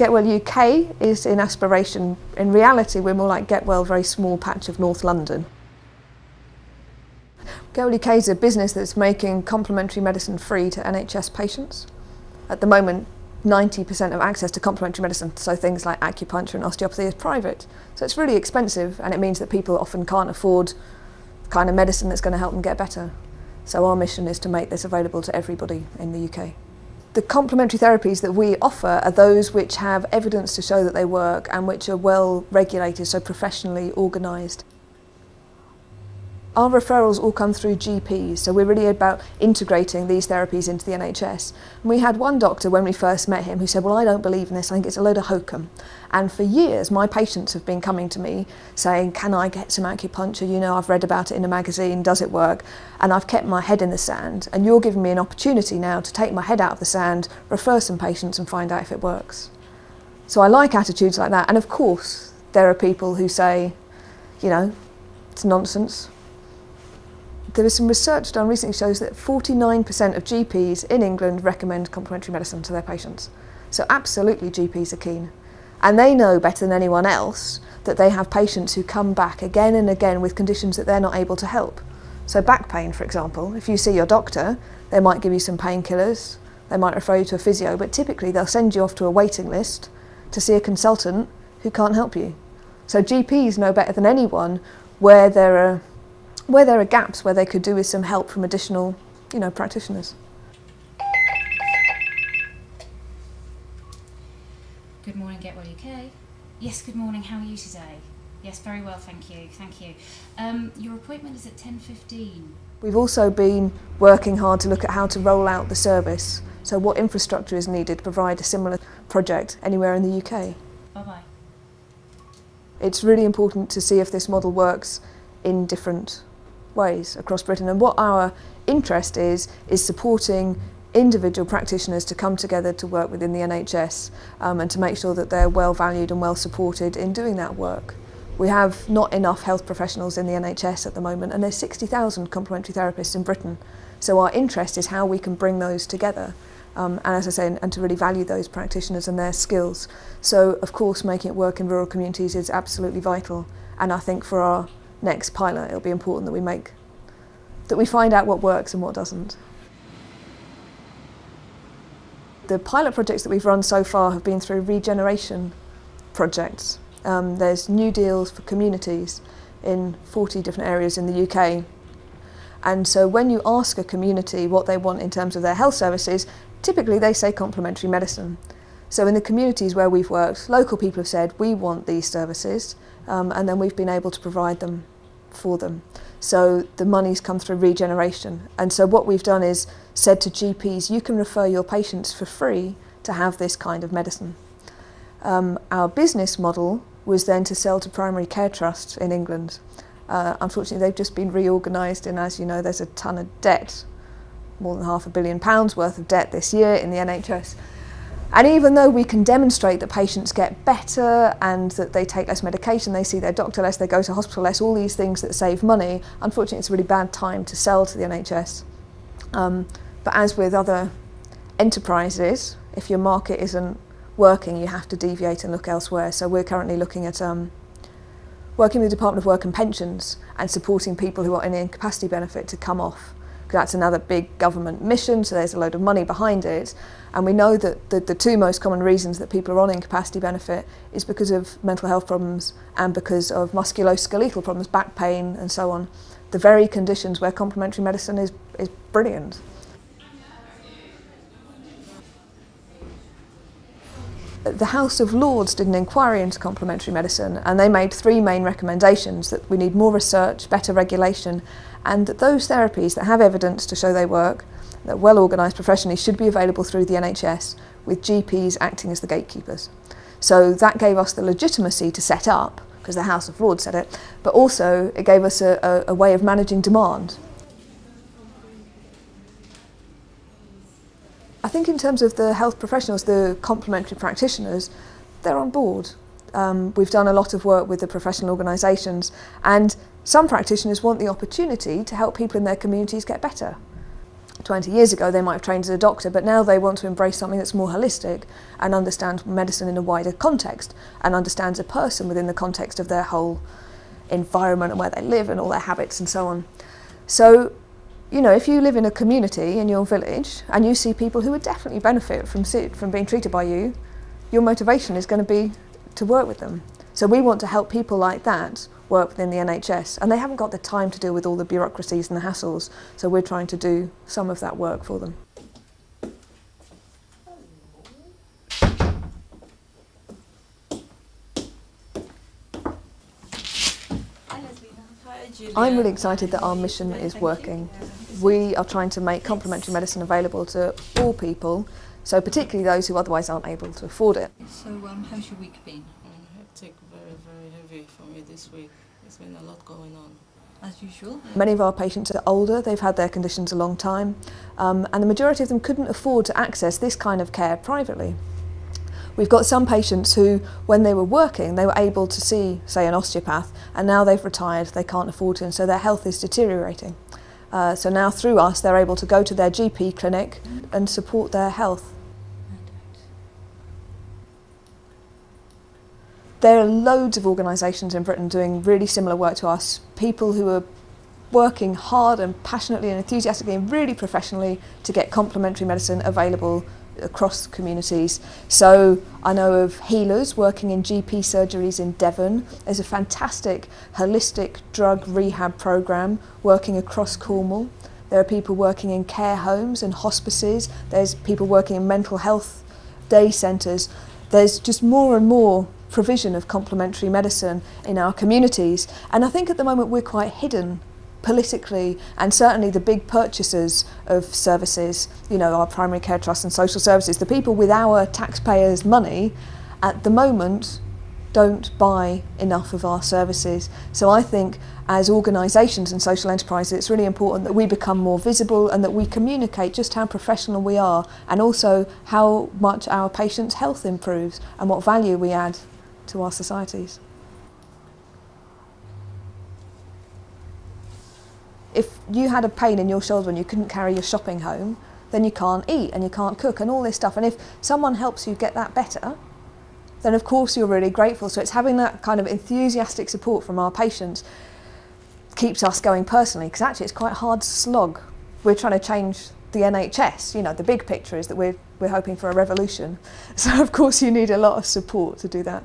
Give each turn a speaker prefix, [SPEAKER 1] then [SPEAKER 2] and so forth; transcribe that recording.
[SPEAKER 1] Get Well UK is in aspiration. In reality, we're more like Get Well, very small patch of North London. Get Well UK is a business that's making complementary medicine free to NHS patients. At the moment, 90% of access to complementary medicine, so things like acupuncture and osteopathy, is private. So it's really expensive, and it means that people often can't afford the kind of medicine that's going to help them get better. So our mission is to make this available to everybody in the UK. The complementary therapies that we offer are those which have evidence to show that they work and which are well regulated, so professionally organised. Our referrals all come through GPs, so we're really about integrating these therapies into the NHS. And we had one doctor when we first met him who said, well, I don't believe in this, I think it's a load of hokum. And for years my patients have been coming to me saying, can I get some acupuncture? You know, I've read about it in a magazine, does it work? And I've kept my head in the sand, and you're giving me an opportunity now to take my head out of the sand, refer some patients and find out if it works. So I like attitudes like that. And of course there are people who say, you know, it's nonsense. There was some research done recently shows that 49% of GPs in England recommend complementary medicine to their patients. So absolutely GPs are keen. And they know better than anyone else that they have patients who come back again and again with conditions that they're not able to help. So back pain, for example, if you see your doctor, they might give you some painkillers, they might refer you to a physio, but typically they'll send you off to a waiting list to see a consultant who can't help you. So GPs know better than anyone where there are gaps where they could do with some help from additional, practitioners.
[SPEAKER 2] Good morning, Get Well UK. Yes, good morning. How are you today? Yes, very well, thank you. Thank you. Your appointment is at 10:15.
[SPEAKER 1] We've also been working hard to look at how to roll out the service. So what infrastructure is needed to provide a similar project anywhere in the UK.
[SPEAKER 2] Bye-bye.
[SPEAKER 1] It's really important to see if this model works in different ways across Britain, and what our interest is supporting individual practitioners to come together to work within the NHS and to make sure that they're well valued and well supported in doing that work. We have not enough health professionals in the NHS at the moment, and there's 60,000 complementary therapists in Britain, so our interest is how we can bring those together and, as I say, and to really value those practitioners and their skills. So of course making it work in rural communities is absolutely vital, and I think for our next pilot it'll be important that we find out what works and what doesn't. The pilot projects that we've run so far have been through regeneration projects. There's new deals for communities in 40 different areas in the UK, and so when you ask a community what they want in terms of their health services, typically they say complementary medicine. So in the communities where we've worked, local people have said we want these services, and then we've been able to provide them for them. So the money's come through regeneration, and so what we've done is said to GPs, you can refer your patients for free to have this kind of medicine. Our business model was then to sell to primary care trusts in England. Unfortunately they've just been reorganised, and as you know there's a ton of debt, more than £500 million worth of debt this year in the NHS. And even though we can demonstrate that patients get better and that they take less medication, they see their doctor less, they go to hospital less, all these things that save money, unfortunately it's a really bad time to sell to the NHS. But as with other enterprises, if your market isn't working, you have to deviate and look elsewhere. So we're currently looking at working with the Department of Work and Pensions and supporting people who are in incapacity benefit to come off. That's another big government mission, so there's a load of money behind it. And we know that the two most common reasons that people are on incapacity benefit is because of mental health problems and because of musculoskeletal problems, back pain and so on. The very conditions where complementary medicine is brilliant. The House of Lords did an inquiry into complementary medicine, and they made three main recommendations: that we need more research, better regulation, and that those therapies that have evidence to show they work, that are well organised professionally, should be available through the NHS, with GPs acting as the gatekeepers. So that gave us the legitimacy to set up, because the House of Lords said it, but also it gave us a way of managing demand. I think in terms of the health professionals, the complementary practitioners, they're on board. We've done a lot of work with the professional organisations, and some practitioners want the opportunity to help people in their communities get better. 20 years ago they might have trained as a doctor, but now they want to embrace something that's more holistic and understand medicine in a wider context and understands a person within the context of their whole environment and where they live and all their habits and so on. So, you know, if you live in a community in your village and you see people who would definitely benefit from being treated by you, your motivation is going to be to work with them. So we want to help people like that work within the NHS, and they haven't got the time to deal with all the bureaucracies and the hassles, so we're trying to do some of that work for them. I'm really excited that our mission is working. We are trying to make complementary medicine available to all people, so particularly those who otherwise aren't able to afford it.
[SPEAKER 3] So how's your week been?
[SPEAKER 4] Hectic, very heavy for me this week. There's been a lot going on.
[SPEAKER 3] As usual?
[SPEAKER 1] Many of our patients are older, they've had their conditions a long time, and the majority of them couldn't afford to access this kind of care privately. We've got some patients who, when they were working, they were able to see, say, an osteopath, and now they've retired, they can't afford to, and so their health is deteriorating. So now through us, they're able to go to their GP clinic and support their health. There are loads of organisations in Britain doing really similar work to us, people who are working hard and passionately and enthusiastically and really professionally to get complementary medicine available across communities. So I know of healers working in GP surgeries in Devon. There's a fantastic holistic drug rehab programme working across Cornwall. There are people working in care homes and hospices. There's people working in mental health day centres. There's just more and more provision of complementary medicine in our communities, and I think at the moment we're quite hidden politically, and certainly the big purchasers of services, you know, our primary care trusts and social services, the people with our taxpayers' money at the moment don't buy enough of our services. So I think as organisations and social enterprises, it's really important that we become more visible and that we communicate just how professional we are, and also how much our patients' health improves and what value we add to our societies. If you had a pain in your shoulder and you couldn't carry your shopping home, then you can't eat and you can't cook and all this stuff. And if someone helps you get that better, then of course you're really grateful. So it's having that kind of enthusiastic support from our patients keeps us going personally, because actually it's quite a hard slog. We're trying to change the NHS, you know, the big picture is that we're hoping for a revolution. So of course you need a lot of support to do that.